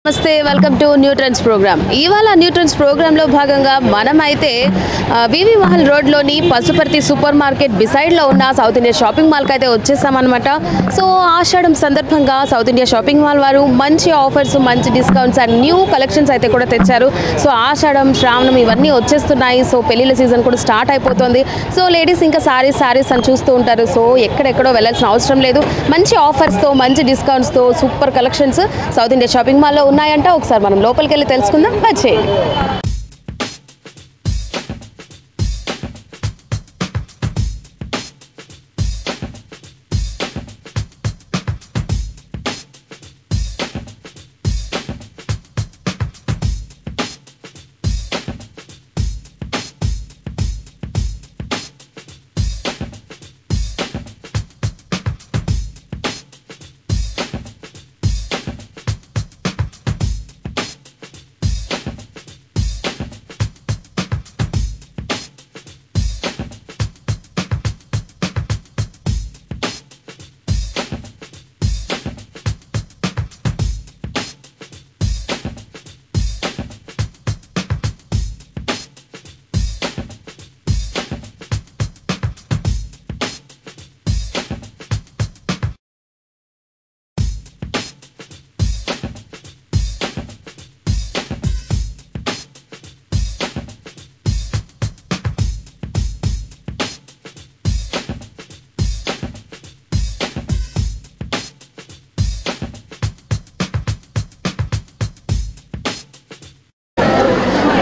నమస్తే welcome to new trends program. ఇవాళ new trends ప్రోగ్రాంలో భాగంగా మనమైతే వివి మహల్ రోడ్లోని పసుపర్తి సూపర్ మార్కెట్ బిసైడ్లో ఉన్న సౌత్ ఇండియా షాపింగ్ మాల్కి అయితే వచ్చేసామన్నమాట. సో ఆషాఢం సందర్భంగా సౌత్ ఇండియా షాపింగ్ మాల్ వారు మంచి ఆఫర్స్, మంచి డిస్కౌంట్స్ అండ్ న్యూ కలెక్షన్స్ అయితే కూడా తెచ్చారు. సో ఆషాఢం, శ్రావణం ఇవన్నీ వచ్చేస్తున్నాయి. సో పెళ్లిళ్ళ సీజన్ కూడా స్టార్ట్ అయిపోతుంది. సో లేడీస్ ఇంకా సారీస్ అని చూస్తూ ఉంటారు. సో ఎక్కడెక్కడో వెళ్ళాల్సిన అవసరం లేదు. మంచి ఆఫర్స్తో, మంచి డిస్కౌంట్స్తో super collections South India shopping మాల్లో ఉన్నాయంట. ఒకసారి మనం లోపలికి వెళ్ళి తెలుసుకుందాం. వచ్చేయండి.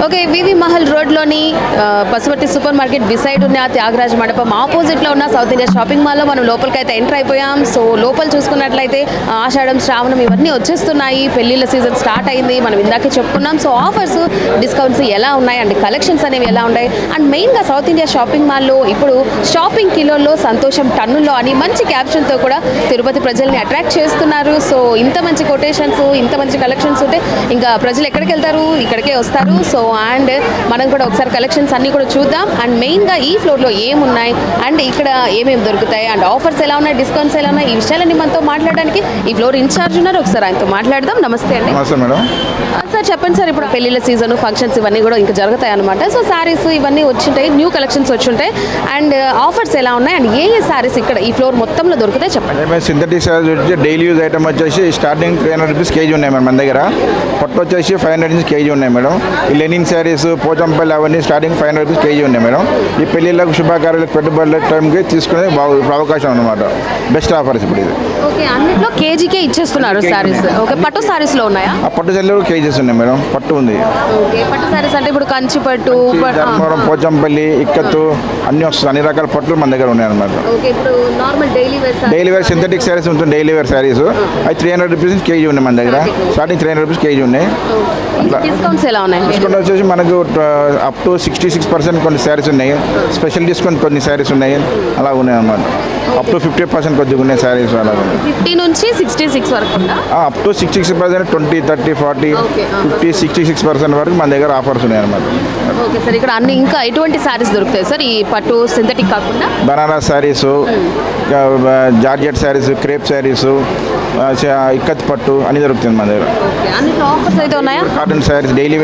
ఓకే, వివి మహల్ రోడ్లోని పసుపర్తి సూపర్ మార్కెట్ బిసైడ్ ఉన్న త్యాగరాజ్ మండపం ఆపోజిట్లో ఉన్న సౌత్ ఇండియా షాపింగ్ మాల్లో మనం లోపలికి అయితే ఎంటర్ అయిపోయాం. సో లోపల చూసుకున్నట్లయితే ఆషాఢం, శ్రావణం ఇవన్నీ వచ్చేస్తున్నాయి. పెళ్లిళ్ళ సీజన్ స్టార్ట్ అయింది. మనం ఇందాకే చెప్పుకున్నాం. సో ఆఫర్స్, డిస్కౌంట్స్ ఎలా ఉన్నాయి అండ్ కలెక్షన్స్ అనేవి ఎలా ఉన్నాయి అండ్ మెయిన్గా సౌత్ ఇండియా షాపింగ్ మాల్లో ఇప్పుడు షాపింగ్ కిలోల్లో సంతోషం టన్నుల్లో అని మంచి క్యాప్షన్తో కూడా తిరుపతి ప్రజల్ని అట్రాక్ట్ చేస్తున్నారు. సో ఇంత మంచి కొటేషన్స్, ఇంత మంచి కలెక్షన్స్ ఉంటే ఇంకా ప్రజలు ఎక్కడికి వెళ్తారు? ఇక్కడికే వస్తారు. సో అండ్ మనం కూడా ఒకసారి కలెక్షన్స్ అన్నీ కూడా చూద్దాం. అండ్ మెయిన్గా ఈ ఫ్లోర్లో ఏమున్నాయి అండ్ ఇక్కడ ఏమేమి దొరుకుతాయి అండ్ ఆఫర్స్ ఎలా ఉన్నాయి, డిస్కౌంట్స్ ఎలా ఉన్నాయి, ఈ విషయాలన్నీ మనతో మాట్లాడడానికి ఈ ఫ్లోర్ ఇన్ఛార్జ్ ఉన్నారు. ఒకసారి ఆయనతో మాట్లాడదాం. నమస్తే అండి. నమస్తే మేడం. సార్ చెప్పండి సార్, ఇప్పుడు పెళ్లిళ్ళ సీజన్, ఫంక్షన్స్ ఇవన్నీ కూడా ఇంకా జరుగుతాయి అనమాట. సో శారీస్ ఇవన్నీ వచ్చింటాయి, న్యూ కలెక్షన్స్ వచ్చింటాయి అండ్ ఆఫర్స్ ఎలా ఉన్నాయి అండ్ ఏ శారీస్ ఇక్కడ ఈ ఫ్లోర్ మొత్తంలో దొరుకుతాయి చెప్పండి. సింథటిక్ శారీస్ వచ్చి డైలీ యూజ్ ఐటమ్ వచ్చేసి స్టార్టింగ్ 300 రూపీస్ కేజీ ఉన్నాయి మేడం మన దగ్గర. పట్టు వచ్చేసి 500 నుంచి కేజీ ఉన్నాయి మేడం. ఈ లెనిన్ శారీస్, పోచంపల్లి అవన్నీ స్టార్టింగ్ 500 రూపీస్ కేజీ ఉన్నాయి మేడం. ఈ పెళ్లిళ్ళకు, శుభకార్యాలకు, పెట్టుబడుల టైంకి తీసుకునే అవకాశం అనమాట. బెస్ట్ ఆఫర్స్ ఇప్పుడు ఇది. ఓకే, అన్నిట్లో కేజీకే ఇచ్చేస్తున్నారు శారీస్. ఓకే, పట్టు శారీస్లో ఉన్నాయా? ఆ పట్టు శారీలో కేజీస్ ఉన్నాయి మేడం. పట్టు ఉంది. ఓకే, పట్టు శారీస్ అంటే ఇప్పుడు కంచి పట్టు, ధర్మవరం, పోచంపల్లి, ఇక్కత్తు అన్ని వస్తుంది. అన్ని రకాల పట్టులు మన దగ్గర ఉన్నాయి అనమాట. ఓకే, ఇప్పుడు normal daily wear synthetic saris ఉంటుంది. డైలీ వేర్ శారీస్ అవి 300 రూపీస్ నుంచి కేజీ ఉన్నాయి మన దగ్గర. స్టార్టింగ్ 300 రూపీస్ కేజీ ఉన్నాయి. అట్లా డిస్కౌంట్స్ ఎలా ఉన్నాయి? డిస్కౌంట్ వచ్చేసి మనకు అప్ టు 66% కొన్ని శారీస్ ఉన్నాయి. స్పెషల్ డిస్కౌంట్ కొన్ని శారీస్ ఉన్నాయి. అలా ఉన్నాయి అన్నమాట. అప్ టు 50% కొద్దిగా ఉన్నాయి శారీస్. అలా 50 నుంచి 66 వరకు అప్ టు 66%, 20, 30, 40, 50, 66% వరకు మన దగ్గర ఆఫర్స్ ఉన్నాయి అన్నమాట. ఓకే సార్, ఇక్కడ అన్ని ఇంకా ఎటువంటి శారీస్ దొరుకుతాయి సార్ ఈ పట్టు సింథటిక్ కాకుండా? బనారస్ శారీస్, జార్జెట్ శారీస్, క్రేప్ శారీస్, ఇక్కత్ పట్టు అన్ని దొరుకుతుంది మన దగ్గర. ఆఫర్స్ అయితే ఉన్నాయా? కాటన్ శారీస్, డైలీ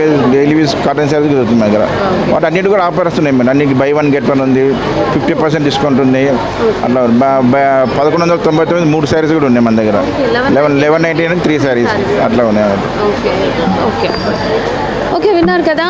వేస్ కాటన్ శారీస్ దొరుకుతుంది మన దగ్గర. వాటి అన్నిటి కూడా ఆఫర్స్ ఉన్నాయి మేడం. అన్నికి buy 1 get 1 ఉంది. 50% డిస్కౌంట్ ఉంది. అట్లా 1199 3 శారీస్ కూడా ఉన్నాయి మన దగ్గర. 1199 3 శారీస్ అట్లా ఉన్నాయి. ఓకే ఓకే, విన్నారు కదా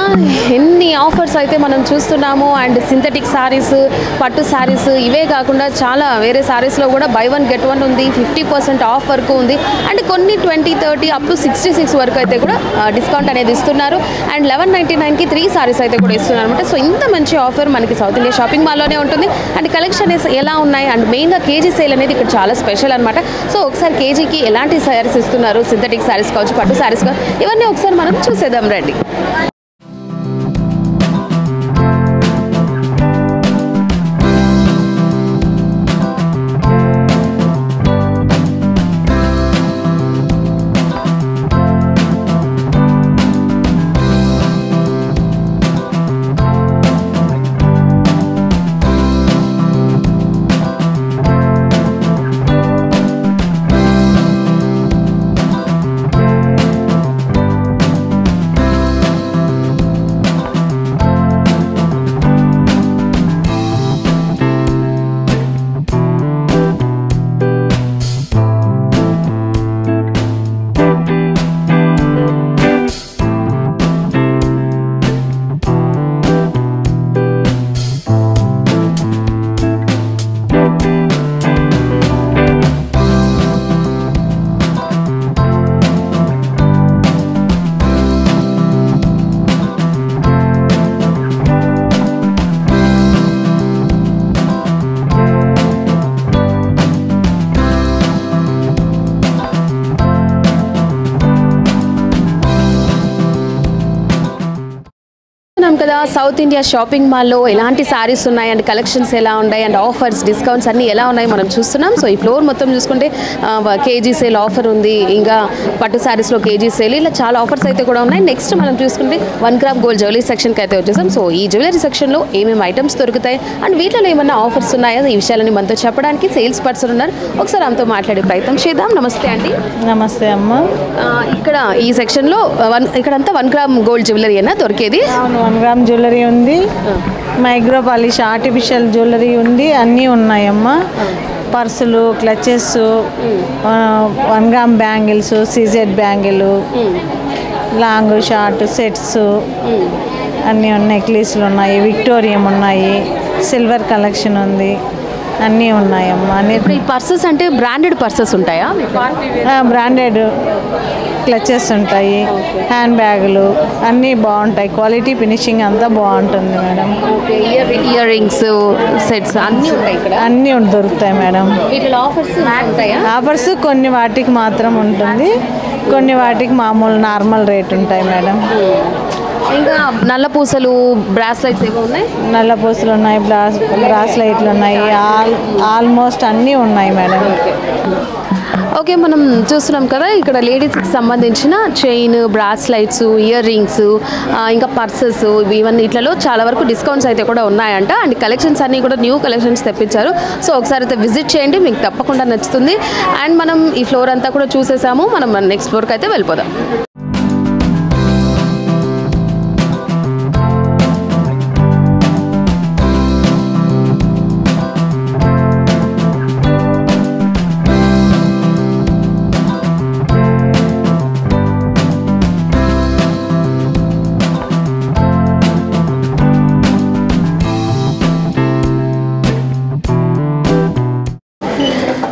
ఎన్ని ఆఫర్స్ అయితే మనం చూస్తున్నాము. అండ్ సింథటిక్ శారీస్, పట్టు శారీస్ ఇవే కాకుండా చాలా వేరే శారీస్లో కూడా buy 1 get 1 ఉంది. 50% ఆఫ్ వరకు ఉంది. అండ్ కొన్ని 20, 30 అప్ టు 66 వరకు అయితే కూడా డిస్కౌంట్ అనేది ఇస్తున్నారు. అండ్ 1199కి 3 శారీస్ అయితే కూడా ఇస్తున్నారు అనమాట. సో ఇంత మంచి ఆఫర్ మనకి సౌత్ ఇండియా షాపింగ్ మాల్లోనే ఉంటుంది. అండ్ కలెక్షన్ ఎలా ఉన్నాయి అండ్ మెయిన్గా కేజీ సేల్ అనేది ఇక్కడ చాలా స్పెషల్ అనమాట. సో ఒకసారి కేజీకి ఎలాంటి శారీస్ ఇస్తున్నారు, సింథటిక్ శారీస్ కావచ్చు, పట్టు శారీస్ కావచ్చు, ఇవన్నీ ఒకసారి మనం చూసేద్దాం రండి. కదా సౌత్ ఇండియా షాపింగ్ మాల్లో ఎలాంటి సారీస్ ఉన్నాయి అండ్ కలెక్షన్స్ ఎలా ఉన్నాయి అండ్ ఆఫర్స్ డిస్కౌంట్స్ అన్నీ ఎలా ఉన్నాయి మనం చూస్తున్నాం. సో ఈ ఫ్లోర్ మొత్తం చూసుకుంటే కేజీ సేల్ ఆఫర్ ఉంది, ఇంకా పట్టు సారీస్లో కేజీ సేల్, ఇలా చాలా ఆఫర్స్ అయితే కూడా ఉన్నాయి. నెక్స్ట్ మనం చూసుకుంటే 1 గ్రామ్ గోల్డ్ జ్యువెలరీ సెక్షన్కి అయితే వచ్చేసాం. సో ఈ జ్యువెలరీ సెక్షన్లో ఏమేమి ఐటమ్స్ దొరుకుతాయి అండ్ వీటిలో ఏమన్నా ఆఫర్స్ ఉన్నాయో ఈ విషయాలని మనతో చెప్పడానికి సేల్స్ పర్సన్ ఉన్నారు. ఒకసారి ఆమెతో మాట్లాడే ప్రయత్నం చేద్దాం. నమస్తే అండి. నమస్తే అమ్మ. ఇక్కడ ఈ సెక్షన్లో ఇక్కడంతా 1 గ్రామ్ గోల్డ్ జ్యువెలరీ అయినా దొరికేది. 1 గ్రామ్ జ్యువెలరీ ఉంది, మైక్రో పాలిష్ ఆర్టిఫిషియల్ జ్యువెలరీ ఉంది, అన్నీ ఉన్నాయమ్మా. పర్సులు, clutches, 1 gram bangles, CZ bangle, long short sets అన్నీ ఉన్నాయి. నెక్లెస్లు ఉన్నాయి, విక్టోరియం ఉన్నాయి, సిల్వర్ కలెక్షన్ ఉంది, అన్నీ ఉన్నాయమ్మా. ఇప్పుడు ఈ పర్సెస్ అంటే బ్రాండెడ్ పర్సెస్ ఉంటాయా? బ్రాండెడ్ క్లచెస్ ఉంటాయి, హ్యాండ్ బ్యాగులు అన్నీ బాగుంటాయి. క్వాలిటీ ఫినిషింగ్ అంతా బాగుంటుంది మేడం. ఇయర్ రింగ్స్ సెట్స్ అన్నీ ఉంటాయి ఇక్కడ, అన్నీ దొరుకుతాయి మేడం. వీటిలో ఆఫర్స్ ఉంటాయా? ఆఫర్స్ కొన్ని వాటికి మాత్రం ఉంటుంది, కొన్ని వాటికి మామూలు నార్మల్ రేట్ ఉంటాయి మేడం. ఇంకా నల్ల పూసలు, బ్రాస్లైట్స్ ఏవో ఉన్నాయి, నల్ల పూసలు ఉన్నాయి, బ్రాస్లైట్లు ఉన్నాయి, ఆల్మోస్ట్ అన్నీ ఉన్నాయి మేడం. ఓకే, మనం చూస్తున్నాం కదా ఇక్కడ లేడీస్కి సంబంధించిన చైన్, బ్రాస్లైట్స్, ఇయర్ రింగ్స్, ఇంకా పర్సెస్, ఇవన్నీ ఇట్లలో చాలా వరకు డిస్కౌంట్స్ అయితే కూడా ఉన్నాయంట. అండ్ కలెక్షన్స్ అన్నీ కూడా న్యూ కలెక్షన్స్ తెప్పించారు. సో ఒకసారి అయితే విజిట్ చేయండి, మీకు తప్పకుండా నచ్చుతుంది. అండ్ మనం ఈ ఫ్లోర్ అంతా కూడా చూసేసాము, మనం నెక్స్ట్ ఫ్లోర్కి అయితే వెళ్ళిపోదాం.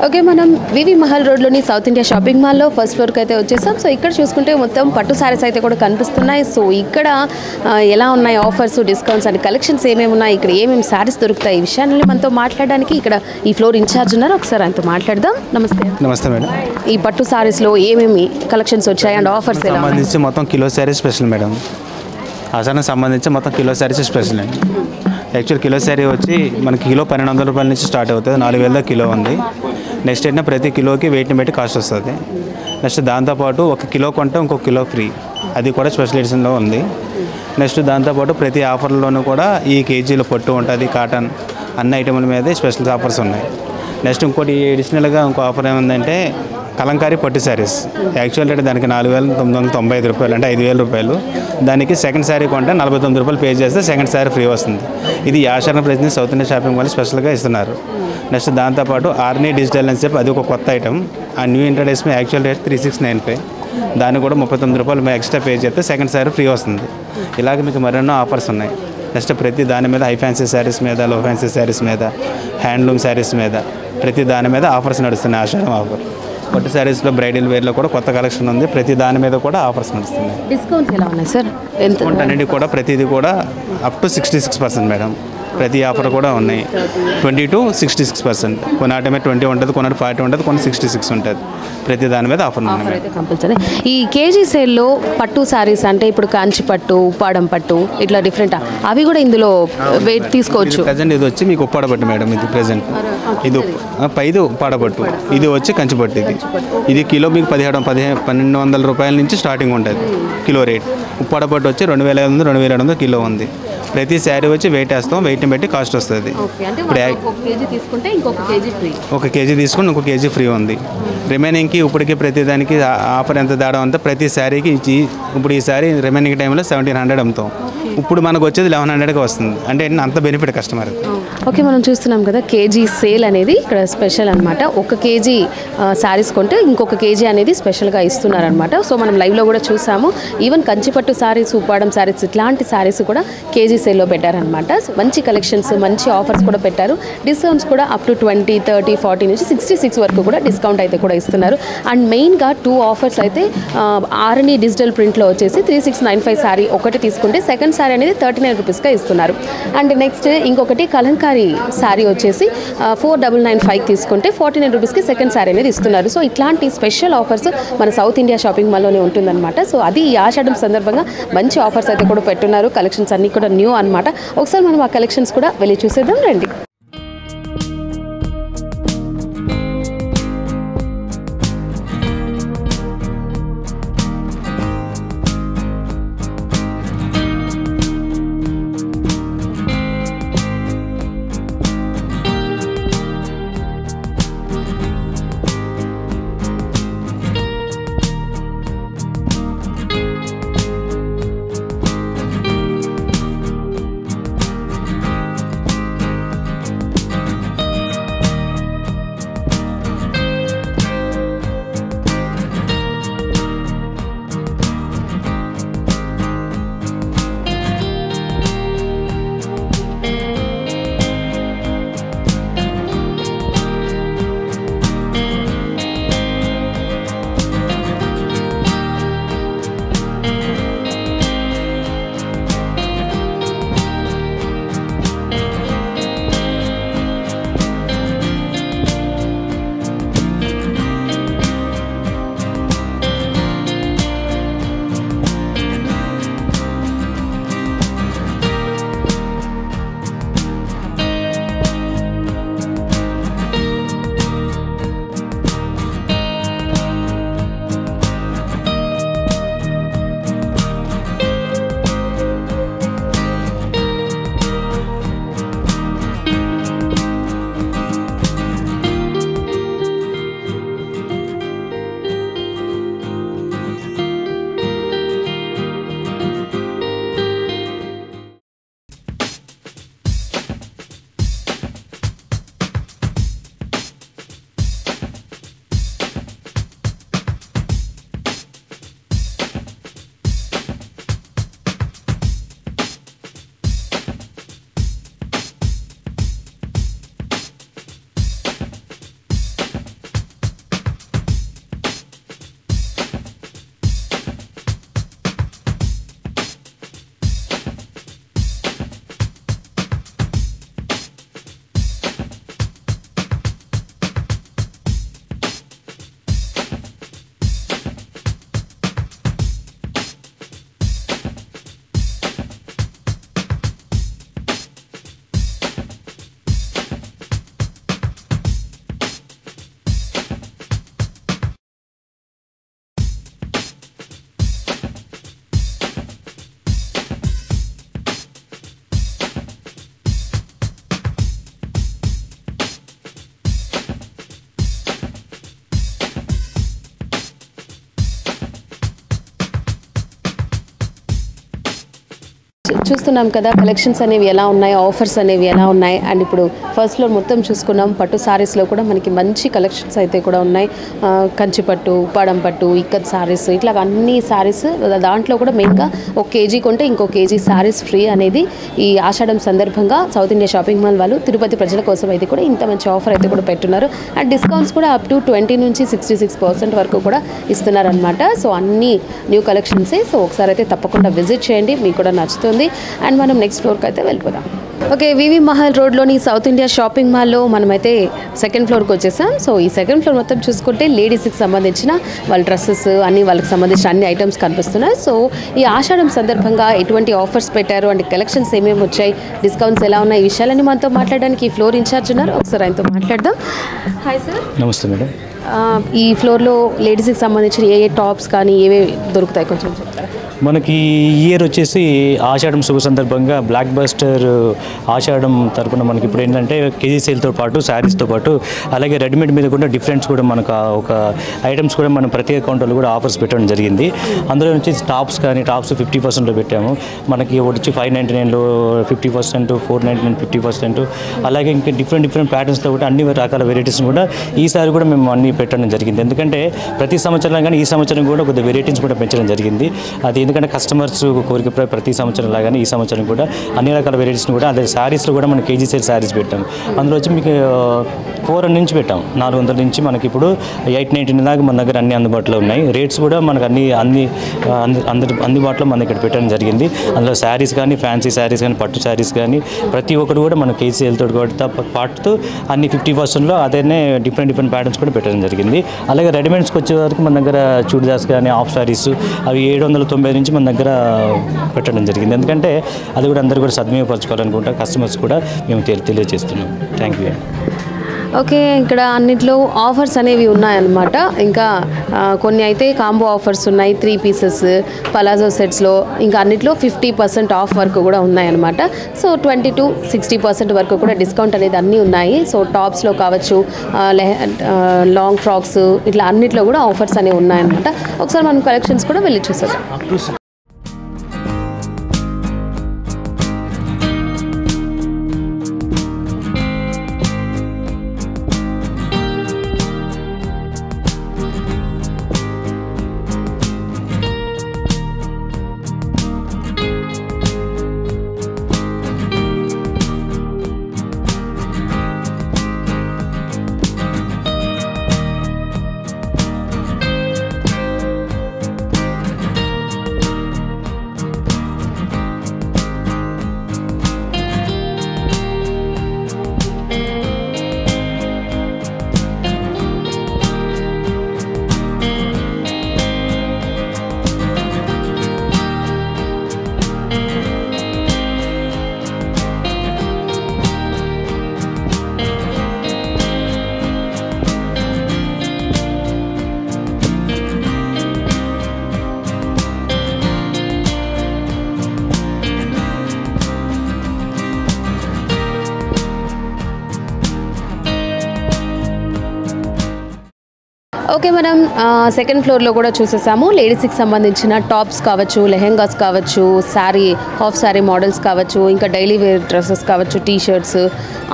ఓకే, మనం వివి మహల్ రోడ్లోని సౌత్ ఇండియా షాపింగ్ మాల్లో ఫస్ట్ ఫ్లోర్కి అయితే వచ్చేసాం. సో ఇక్కడ చూసుకుంటే మొత్తం పట్టు సారీస్ అయితే కూడా కనిపిస్తున్నాయి. సో ఇక్కడ ఎలా ఉన్నాయి ఆఫర్స్, డిస్కౌంట్స్ అండ్ కలెక్షన్స్ ఏమేమి ఉన్నాయి, ఇక్కడ ఏమేమి సారీస్ దొరుకుతాయి, ఈ విషయాన్ని మనతో మాట్లాడడానికి ఇక్కడ ఈ ఫ్లోర్ ఇన్ఛార్జ్ ఉన్నారు. ఒకసారి ఆయనతో మాట్లాడదాం. నమస్తే. నమస్తే మేడం. ఈ పట్టు సారీస్లో ఏమేమి కలెక్షన్స్ వచ్చాయి అండ్ ఆఫర్స్ సంబంధించి మొత్తం కిలో శారీ స్పెషల్ మేడం. ఆసానికి సంబంధించి మొత్తం కిలో శారీస్ స్పెషల్ అండి. యాక్చువల్ కిలో శారీ వచ్చి మనకి కిలో 1200 రూపాయల నుంచి స్టార్ట్ అవుతుంది, 4000 కిలో ఉంది. నెక్స్ట్ ఏంటంటే ప్రతి కిలోకి వెయిట్ని బట్టి కాస్ట్ వస్తుంది. నెక్స్ట్ దాంతోపాటు 1 కిలో కొంటే ఇంకొక కిలో ఫ్రీ, అది కూడా స్పెషల్ ఎడిషన్లో ఉంది. నెక్స్ట్ దాంతోపాటు ప్రతి ఆఫర్లోనూ కూడా ఈ కేజీలో పట్టు ఉంటుంది, కాటన్, అన్ని ఐటెంల మీద స్పెషల్ ఆఫర్స్ ఉన్నాయి. నెక్స్ట్ ఇంకోటి ఎడిషనల్గా ఇంకో ఆఫర్ ఏముందంటే కలంకారీ పట్టు శారీస్. యాక్చువల్ రేట్ దానికి 4995 రూపాయలు, అంటే 5000 రూపాయలు. దానికి సెకండ్ శారీ కొంటే 49 రూపాయలు పే చేస్తే సెకండ్ శారీ ఫ్రీ వస్తుంది. ఇది యాషరణ ప్రతినిధి సౌత్ ఇండియా షాపింగ్ వాళ్ళు స్పెషల్గా ఇస్తున్నారు. నెక్స్ట్ దాంతోపాటు ఆర్నీ డిజిటల్ అని చెప్పి అది ఒక కొత్త ఐటమ్. ఆ న్యూ ఇంట్రడక్షన్ యాక్చువల్ రేట్ 3695, దాన్ని కూడా 39 రూపాయలు ఎక్స్ట్రా పే చేస్తే సెకండ్ శారీ ఫ్రీ వస్తుంది. ఇలాగ మీకు మరెన్నో ఆఫర్స్ ఉన్నాయి. నెక్స్ట్ ప్రతి దాని మీద హై ఫ్యాన్సీ శారీస్ మీద, లో ఫ్యాన్సీ శారీస్ మీద, హ్యాండ్లూమ్ శారీస్ మీద ప్రతి దాని మీద ఆఫర్స్ నడుస్తున్నాయి. ఆషాఢం ఆఫర్. పట్టు శారీస్లో బ్రైడల్ వేర్లో కూడా కొత్త కలెక్షన్ ఉంది, ప్రతి దాని మీద కూడా ఆఫర్స్ నడుస్తున్నాయి. డిస్కౌంట్స్ ఎలా ఉన్నాయి సార్? డిస్కౌంట్ అనేది కూడా ప్రతిదీ కూడా అప్ టు 66% మేడం. ప్రతి ఆఫర్ కూడా ఉన్నాయి. 20 to 66%. కొన్ని ఆటమే 20 ఉంటుంది, కొన్ని 40 ఉంటుంది, కొన్ని 66 ఉంటుంది. ప్రతి దాని మీద ఆఫర్ ఉన్నాయి. కంపల్సరీ. ఈ కేజీ సేల్లో పట్టు శారీస్ అంటే ఇప్పుడు కాంచి పట్టు, ఉప్పాడం పట్టు, ఇట్లా డిఫరెంట్ అవి కూడా ఇందులో వెయిట్ తీసుకోవచ్చు. ప్రజెంట్ ఇది వచ్చి మీకు ఉప్పాడ పట్టు మేడం. ఇది ప్రజెంట్ ఇది పైది ఉప్పాడ పట్టు, ఇది వచ్చి కంచి పట్టు. ఇది కిలో మీకు 1200 రూపాయల నుంచి స్టార్టింగ్ ఉంటుంది కిలో రేట్. ఉప్పాడ పట్టు వచ్చి 2500, 2700 కిలో ఉంది. ప్రతి శారీ వచ్చి వెయిట్ వేస్తాం, వెయిట్ని బట్టి కాస్ట్ వస్తుంది. ఇప్పుడు 1 కేజీ తీసుకుంటే ఇంకొక కేజీ ఫ్రీ ఉంది. రిమైనింగ్కి ఇప్పటికి ప్రతి దానికి ఆఫర్ ఎంత తేడా ఉంటే ప్రతి శారీకి ఇప్పుడు ఈ శారీ రిమైనింగ్ టైంలో 1700 అమ్ముతాం. ఇప్పుడు మనకు వచ్చేది 1100కి వస్తుంది. అంటే అంత బెనిఫిట్ కస్టమర్. ఓకే, మనం చూస్తున్నాం కదా కేజీ సేల్ అనేది ఇక్కడ స్పెషల్ అనమాట. 1 కేజీ శారీస్ కొంటే ఇంకొక కేజీ అనేది స్పెషల్గా ఇస్తున్నారనమాట. సో మనం లైవ్లో కూడా చూసాము. ఈవెన్ కంచిపట్టు శారీస్, ఉప్పాడం శారీస్, ఇట్లాంటి శారీస్ కూడా కేజీ సేల్లో పెట్టారనమాట. సో మంచి కలెక్షన్స్, మంచి ఆఫర్స్ కూడా పెట్టారు. డిస్కౌంట్స్ కూడా అప్ టు 20, 30, 40 నుంచి 66 వరకు కూడా డిస్కౌంట్ అయితే కూడా ఇస్తున్నారు. అండ్ మెయిన్గా 2 ఆఫర్స్ అయితే ఆర్ఎన్ఈ డిజిటల్ ప్రింట్లో వచ్చేసి 3695 శారీ ఒకటి తీసుకుంటే సెకండ్ శారీ శారీ అనేది 39 రూపీస్గా ఇస్తున్నారు. అండ్ నెక్స్ట్ ఇంకొకటి కలంకారీ శారీ వచ్చేసి 4995 తీసుకుంటే 49 రూపీస్కి సెకండ్ శారీ అనేది ఇస్తున్నారు. సో ఇట్లాంటి స్పెషల్ ఆఫర్స్ మన సౌత్ ఇండియా షాపింగ్ మాల్లోనే ఉంటుందన్నమాట. సో అది ఈ ఆషాఢం సందర్భంగా మంచి ఆఫర్స్ అయితే కూడా పెట్టున్నారు. కలెక్షన్స్ అన్నీ కూడా న్యూ అనమాట. ఒకసారి మనం ఆ కలెక్షన్స్ కూడా వెళ్ళి చూసేద్దాం రండి. చూస్తున్నాం కదా కలెక్షన్స్ అనేవి ఎలా ఉన్నాయి, ఆఫర్స్ అనేవి ఎలా ఉన్నాయి. అండ్ ఇప్పుడు ఫస్ట్ ఫ్లోర్ మొత్తం చూసుకున్నాం. పట్టు సారీస్లో కూడా మనకి మంచి కలెక్షన్స్ అయితే కూడా ఉన్నాయి. కంచి పట్టు, ఉప్పాడం పట్టు, ఇక్కత్ సారీస్, ఇట్లా అన్ని సారీస్. దాంట్లో కూడా మెయిన్గా 1 కేజీ కొంటే ఇంకో కేజీ సారీస్ ఫ్రీ అనేది ఈ ఆషాఢం సందర్భంగా సౌత్ ఇండియా షాపింగ్ మాల్ వాళ్ళు తిరుపతి ప్రజల కోసం అయితే కూడా ఇంత మంచి ఆఫర్ అయితే కూడా పెట్టున్నారు. అండ్ డిస్కౌంట్స్ కూడా అప్ టు 20 నుంచి 66% వరకు కూడా ఇస్తున్నారనమాట. సో అన్ని న్యూ కలెక్షన్సే. సో ఒకసారి అయితే తప్పకుండా విజిట్ చేయండి, మీకు కూడా నచ్చుతుంది. అండ్ మనం నెక్స్ట్ ఫ్లోర్కి అయితే వెళ్ళిపోదాం. ఓకే, వివి మహల్ రోడ్లోని సౌత్ ఇండియా షాపింగ్ మాల్లో మనమైతే సెకండ్ ఫ్లోర్కి వచ్చేసాం. సో ఈ సెకండ్ ఫ్లోర్ మొత్తం చూసుకుంటే లేడీస్కి సంబంధించిన వాళ్ళ డ్రెస్సెస్ అన్ని, వాళ్ళకి సంబంధించిన అన్ని ఐటమ్స్ కనిపిస్తున్నాయి. సో ఈ ఆషాఢం సందర్భంగా ఎటువంటి ఆఫర్స్ పెట్టారు అండ్ కలెక్షన్స్ ఏమేమి వచ్చాయి, డిస్కౌంట్స్ ఎలా ఉన్నాయి, ఈ విషయాలన్నీ మనతో మాట్లాడడానికి ఈ ఫ్లోర్ ఇన్ఛార్జ్ ఉన్నారు. ఒకసారి ఆయనతో మాట్లాడదాం. Hi sir. నమస్తే మేడం. ఈ ఫ్లోర్లో లేడీస్కి సంబంధించిన ఏ టాప్స్ కానీ ఏవేవి దొరుకుతాయి కొంచెం చెప్తారా? మనకి ఈ ఇయర్ వచ్చేసి ఆషాఢం శుభ సందర్భంగా బ్లాక్ బస్టర్ ఆషాఢం తరపున మనకి ఇప్పుడు ఏంటంటే కేజీ సేల్తో పాటు శారీస్తో పాటు అలాగే రెడీమేడ్ మీద కూడా డిఫరెంట్స్ కూడా మనకు ఒక ఐటమ్స్ కూడా మనం ప్రతి అకౌంట్లో కూడా ఆఫర్స్ పెట్టడం జరిగింది. అందులో నుంచి టాప్స్ కానీ టాప్స్ 50%లో పెట్టాము. మనకి వచ్చి 599లో 50%, 499 50%, అలాగే ఇంకా డిఫరెంట్ ప్యాటర్న్స్తో కూడా అన్ని రకాల వెరైటీస్ కూడా ఈసారి కూడా మేము అన్ని పెట్టడం జరిగింది. ఎందుకంటే ప్రతి సంవత్సరం కానీ ఈ సంవత్సరం కూడా కొద్దిగా వెరైటీస్ కూడా పెంచడం జరిగింది. అది ఎందుకంటే కస్టమర్స్ కోరిక ప్రతి సంవత్సరం లాగానే ఈ సంవత్సరం కూడా అన్ని రకాల వెరైటీస్ని కూడా అదే శారీస్లో కూడా మనం కేజీ సేల్ శారీస్ పెట్టాం. అందులో వచ్చి మీకు 400 నుంచి పెట్టాం, 400 నుంచి మనకి ఇప్పుడు 890 దాకా మన దగ్గర అన్ని అందుబాటులో ఉన్నాయి. రేట్స్ కూడా మనకు అందుబాటులో మన ఇక్కడ పెట్టడం జరిగింది. అందులో శారీస్ కానీ, ఫ్యాన్సీ శారీస్ కానీ, పట్టు శారీస్ కానీ ప్రతి ఒక్కటి కూడా మన కేజీ సేల్తో పాటుతో అన్ని 50%లో అదేనే డిఫరెంట్ ప్యాటర్న్స్ కూడా పెట్టడం జరిగింది. అలాగే రెడీమేడ్స్కి వచ్చే వరకు మన దగ్గర చూడిదార్స్ కానీ, హాఫ్ శారీస్ అవి 790 నుంచి మన దగ్గర పెట్టడం జరిగింది. ఎందుకంటే అది కూడా అందరూ కూడా సద్వినియోగపరచుకోవాలనుకుంటా కస్టమర్స్ కూడా మేము తెలియజేస్తున్నాం. Thank you. ఓకే, ఇక్కడ అన్నిట్లో ఆఫర్స్ అనేవి ఉన్నాయన్నమాట. ఇంకా కొన్ని అయితే కాంబో ఆఫర్స్ ఉన్నాయి, 3 పీసెస్ పలాజో సెట్స్లో. ఇంకా అన్నిట్లో 50% ఆఫ్ వరకు కూడా ఉన్నాయన్నమాట. సో 20 to 60% వరకు కూడా డిస్కౌంట్ అనేది అన్నీ ఉన్నాయి. సో టాప్స్లో కావచ్చు, లాంగ్ ఫ్రాక్స్, ఇట్లా అన్నిట్లో కూడా ఆఫర్స్ అనేవి ఉన్నాయన్నమాట. ఒకసారి మనం కలెక్షన్స్ కూడా వెళ్ళి చూసేద్దాం. ఓకే, మనం సెకండ్ ఫ్లోర్లో కూడా చూసేసాము. లేడీస్కి సంబంధించిన టాప్స్ కావచ్చు, లెహెంగాస్ కావచ్చు, శారీ, హాఫ్ శారీ మోడల్స్ కావచ్చు, ఇంకా డైలీ వేర్ డ్రెస్సెస్ కావచ్చు, టీ షర్ట్స్,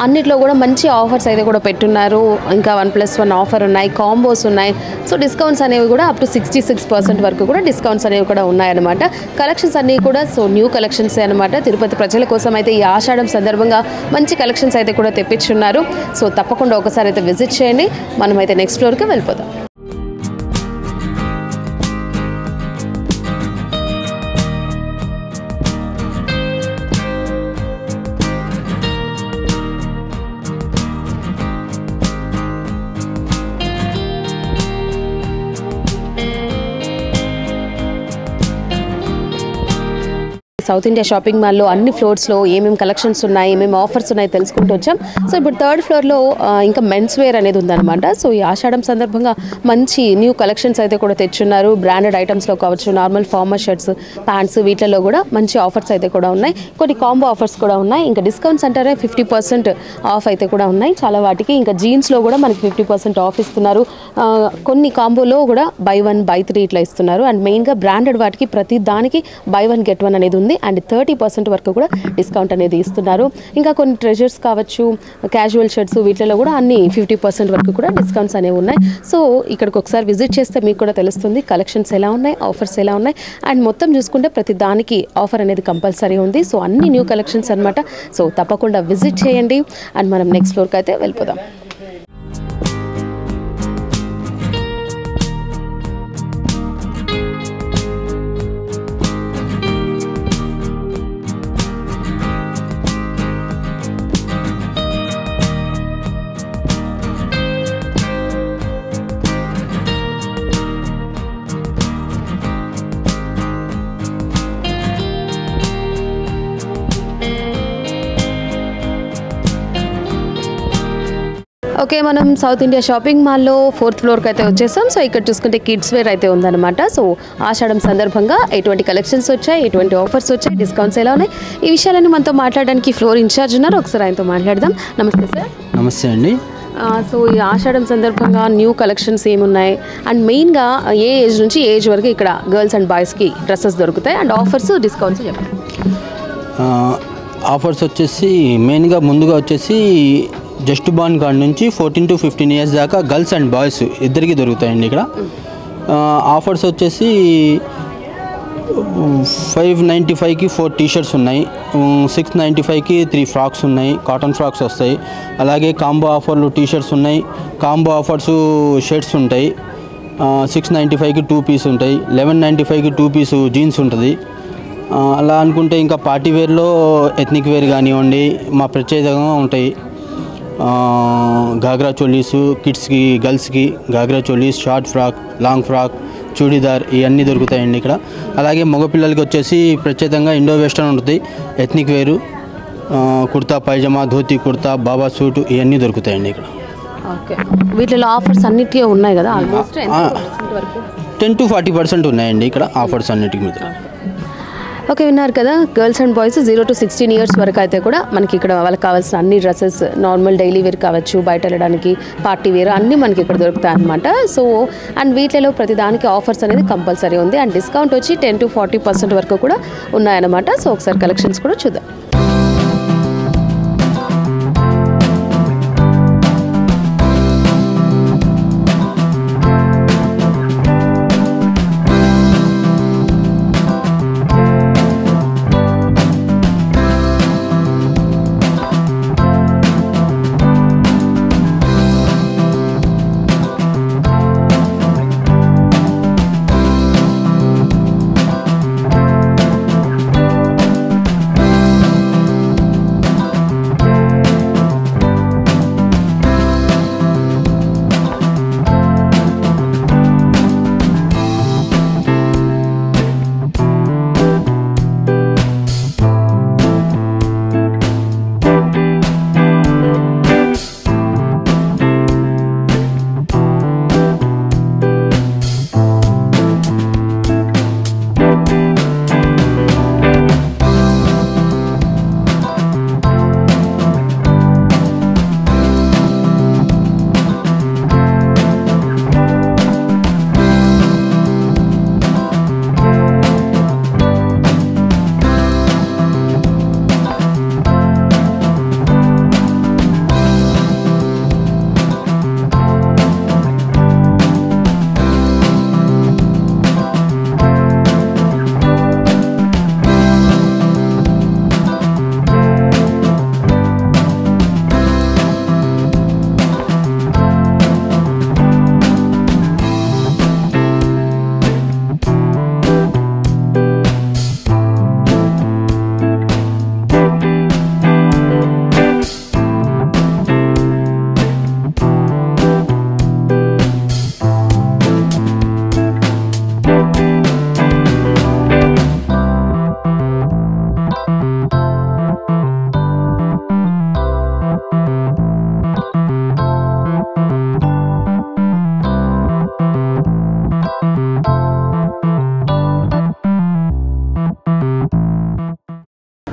అన్నిట్లో కూడా మంచి ఆఫర్స్ అయితే కూడా పెట్టున్నారు. ఇంకా 1+1 ఆఫర్ ఉన్నాయి, కాంబోస్ ఉన్నాయి. సో డిస్కౌంట్స్ అనేవి కూడా అప్ టు 66% వరకు కూడా డిస్కౌంట్స్ అనేవి కూడా ఉన్నాయన్నమాట. కలెక్షన్స్ అన్నీ కూడా సో న్యూ కలెక్షన్స్ అనమాట. తిరుపతి ప్రజల కోసం అయితే ఈ ఆషాఢం సందర్భంగా మంచి కలెక్షన్స్ అయితే కూడా తెప్పించున్నారు. సో తప్పకుండా ఒకసారి అయితే విజిట్ చేయండి. మనమైతే నెక్స్ట్ ఫ్లోర్కి వెళ్ళిపోదాం. సౌత్ ఇండియా షాపింగ్ మాల్లో అన్ని ఫ్లోర్స్లో ఏమేమి కలెక్షన్స్ ఉన్నాయి, ఏమేమి ఆఫర్స్ ఉన్నాయి తెలుసుకుంటూ వచ్చాం. సో ఇప్పుడు థర్డ్ ఫ్లోర్లో ఇంకా మెన్స్ వేర్ అనేది ఉందన్నమాట. సో ఈ ఆషాఢం సందర్భంగా మంచి న్యూ కలెక్షన్స్ అయితే కూడా తెచ్చున్నారు. బ్రాండెడ్ ఐటమ్స్లో కావచ్చు, నార్మల్ ఫార్మల్ షర్ట్స్, ప్యాంట్స్, వీటిలో కూడా మంచి ఆఫర్స్ అయితే కూడా ఉన్నాయి. కొన్ని కాంబో ఆఫర్స్ కూడా ఉన్నాయి. ఇంకా డిస్కౌంట్స్ అంటారే 50% ఆఫ్ అయితే కూడా ఉన్నాయి చాలా వాటికి. ఇంకా జీన్స్లో కూడా మనకి 50% ఆఫ్ ఇస్తున్నారు. కొన్ని కాంబోలో కూడా buy 1 buy 3 ఇట్లా ఇస్తున్నారు. అండ్ మెయిన్గా బ్రాండెడ్ వాటికి ప్రతి దానికి buy 1 get 1 అనేది ఉంది. అండ్ 30% వరకు కూడా డిస్కౌంట్ అనేది ఇస్తున్నారు. ఇంకా కొన్ని ట్రెజర్స్ కావచ్చు, క్యాజువల్ షర్ట్స్, వీటిలో కూడా అన్ని 50% వరకు కూడా డిస్కౌంట్స్ అనేవి ఉన్నాయి. సో ఇక్కడికి ఒకసారి విజిట్ చేస్తే మీకు కూడా తెలుస్తుంది కలెక్షన్స్ ఎలా ఉన్నాయి, ఆఫర్స్ ఎలా ఉన్నాయి. అండ్ మొత్తం చూసుకుంటే ప్రతి దానికి ఆఫర్ అనేది కంపల్సరీ ఉంది. సో అన్ని న్యూ కలెక్షన్స్ అనమాట. సో తప్పకుండా విజిట్ చేయండి. అండ్ మనం నెక్స్ట్ ఫ్లోర్కి అయితే వెళ్ళిపోదాం. ఓకే, మనం సౌత్ ఇండియా షాపింగ్ మాల్లో 4th ఫ్లోర్కి అయితే వచ్చేసాం. సో ఇక్కడ చూసుకుంటే కిడ్స్ వేర్ అయితే ఉందన్నమాట. సో ఆషాఢం సందర్భంగా ఎటువంటి కలెక్షన్స్ వచ్చాయి, ఎటువంటి ఆఫర్స్ వచ్చాయి, డిస్కౌంట్స్ ఎలా ఉన్నాయి, ఈ విషయాలన్నీ మనతో మాట్లాడడానికి ఫ్లోర్ ఇన్ఛార్జ్ ఉన్నారు. ఒకసారి ఆయనతో మాట్లాడదాం. నమస్తే సార్. నమస్తే అండి. సో ఈ ఆషాఢం సందర్భంగా న్యూ కలెక్షన్స్ ఏమున్నాయి, అండ్ మెయిన్గా ఏ ఏజ్ నుంచి ఏ ఏజ్ వరకు ఇక్కడ గర్ల్స్ అండ్ బాయ్స్కి డ్రెస్సెస్ దొరుకుతాయి, అండ్ ఆఫర్స్, డిస్కౌంట్స్ చెప్పండి. ఆఫర్స్ వచ్చేసి మెయిన్గా ముందుగా వచ్చేసి జస్ట్ బార్న్ కాడ నుంచి 14 to 15 ఇయర్స్ దాకా గర్ల్స్ అండ్ బాయ్స్ ఇద్దరికి దొరుకుతాయండి ఇక్కడ. ఆఫర్స్ వచ్చేసి 595కి 4 టీషర్ట్స్ ఉన్నాయి, 695కి 3 ఫ్రాక్స్ ఉన్నాయి, కాటన్ ఫ్రాక్స్ వస్తాయి. అలాగే కాంబో ఆఫర్లు టీషర్ట్స్ ఉన్నాయి, కాంబో ఆఫర్స్ షర్ట్స్ ఉంటాయి. 695కి 2 పీస్ ఉంటాయి, 1195కి 2 పీస్ జీన్స్ ఉంటుంది. అలా అనుకుంటే ఇంకా పార్టీ వేర్లో ఎథ్నిక్ వేర్ కానివ్వండి మా ప్రత్యేకంగా ఉంటాయి. గాగ్రా చోలీసు కిడ్స్కి గర్ల్స్కి ghagra cholis, short frock, long frock, churidar ఇవన్నీ దొరుకుతాయండి ఇక్కడ. అలాగే మగపిల్లలకి వచ్చేసి ప్రత్యేకంగా ఇండో వెస్టర్న్ ఉంటుంది, ఎథ్నిక్ వేరు, కుర్తా పైజమా, ధోతి కుర్తా, బాబా సూట్ ఇవన్నీ దొరుకుతాయండి ఇక్కడ. ఓకే, వీటిలో ఆఫర్స్ అన్నిటికీ ఉన్నాయి కదా, ఆల్మోస్ట్ 10 to 40% ఉన్నాయండి ఇక్కడ ఆఫర్స్ అన్నిటికి మీద. ఓకే, విన్నారు కదా, girls and boys 0 to 16 years వరకు అయితే కూడా మనకి ఇక్కడ వాళ్ళకి కావాల్సిన అన్ని డ్రెస్సెస్, నార్మల్ డైలీ వేర్ కావచ్చు, బయట వెళ్ళడానికి పార్టీ వేర్ అన్నీ మనకి ఇక్కడ దొరుకుతాయి అనమాట. సో అండ్ వీటిలో ప్రతి దానికి ఆఫర్స్ అనేది కంపల్సరీ ఉంది అండ్ డిస్కౌంట్ వచ్చి 10 to 40% వరకు కూడా ఉన్నాయన్నమాట. సో ఒకసారి కలెక్షన్స్ కూడా చూద్దాం.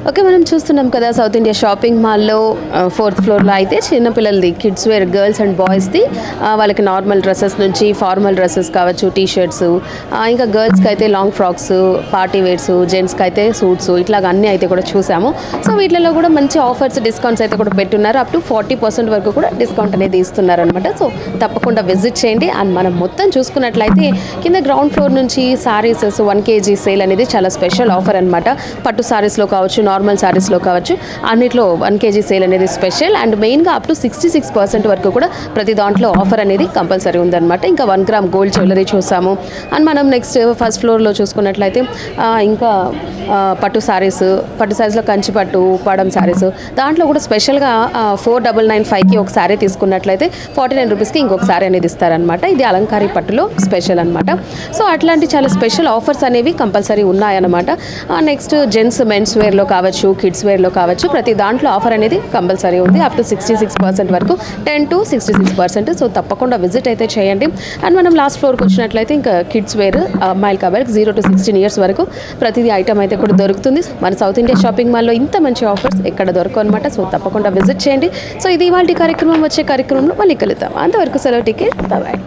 ఓకే, మనం చూస్తున్నాం కదా సౌత్ ఇండియా షాపింగ్ మాల్లో 4th ఫ్లోర్లో అయితే చిన్నపిల్లలది కిడ్స్ వేర్, గర్ల్స్ అండ్ బాయ్స్ది వాళ్ళకి నార్మల్ డ్రెస్సెస్ నుంచి ఫార్మల్ డ్రెస్సెస్ కావచ్చు, టీషర్ట్స్, ఇంకా గర్ల్స్కి అయితే లాంగ్ ఫ్రాక్స్, పార్టీ వేర్స్, జెంట్స్కి అయితే సూట్స్, ఇట్లాగ అన్నీ అయితే కూడా చూసాము. సో వీటిలో కూడా మంచి ఆఫర్స్, డిస్కౌంట్స్ అయితే కూడా పెట్టున్నారు. అప్ టు 40% వరకు కూడా డిస్కౌంట్ అనేది ఇస్తున్నారు అనమాట. సో తప్పకుండా విజిట్ చేయండి. అండ్ మనం మొత్తం చూసుకున్నట్లయితే కింద గ్రౌండ్ ఫ్లోర్ నుంచి సారీస్ 1 kg సేల్ అనేది చాలా స్పెషల్ ఆఫర్ అనమాట. పట్టు సారీస్లో కావచ్చు, నార్మల్ సారీస్లో కావచ్చు, అన్నిట్లో 1 kg సేల్ అనేది స్పెషల్. అండ్ మెయిన్గా అప్ టు 66% వరకు కూడా ప్రతి దాంట్లో ఆఫర్ అనేది కంపల్సరీ ఉందన్నమాట. ఇంకా 1 గ్రామ్ గోల్డ్ జ్యువెలరీ చూసాము. అండ్ మనం నెక్స్ట్ ఫస్ట్ ఫ్లోర్లో చూసుకున్నట్లయితే ఇంకా పట్టు సారీస్లో కంచి పట్టు, పడం సారీస్, దాంట్లో కూడా స్పెషల్గా 4995కి ఒక సారీ తీసుకున్నట్లయితే 49 రూపీస్కి ఇంకొక సారీ అనేది ఇస్తారనమాట. ఇది అలంకారీ పట్టులో స్పెషల్ అనమాట. సో అట్లాంటి చాలా స్పెషల్ ఆఫర్స్ అనేవి కంపల్సరీ ఉన్నాయన్నమాట. నెక్స్ట్ జెంట్స్ మెన్స్ వేర్లో కావచ్చు, కిడ్స్ వేర్లో కావచ్చు, ప్రతి దాంట్లో ఆఫర్ అనేది కంపల్సరీ ఉంది. అప్ టు 66% వరకు, 10 to 66%. సో తప్పకుండా విజిట్ అయితే చేయండి. అండ్ మనం లాస్ట్ ఫ్లోర్కి వచ్చినట్లయితే ఇంకా కిడ్స్ వేర్, అమ్మాయిలు కాబట్టి 0 to 16 ఇయర్స్ వరకు ప్రతిదీ ఐటమ్ అయితే కూడా దొరుకుతుంది. మన సౌత్ ఇండియా షాపింగ్ మాల్లో ఇంత మంచి ఆఫర్స్ ఎక్కడ దొరకవు అనమాట. సో తప్పకుండా విజిట్ చేయండి. సో ఇది ఇవాళ కార్యక్రమం. వచ్చే కార్యక్రమంలో మళ్ళీ కలుద్దాం. అంతవరకు సెలవు. టికెట్ బాయ్.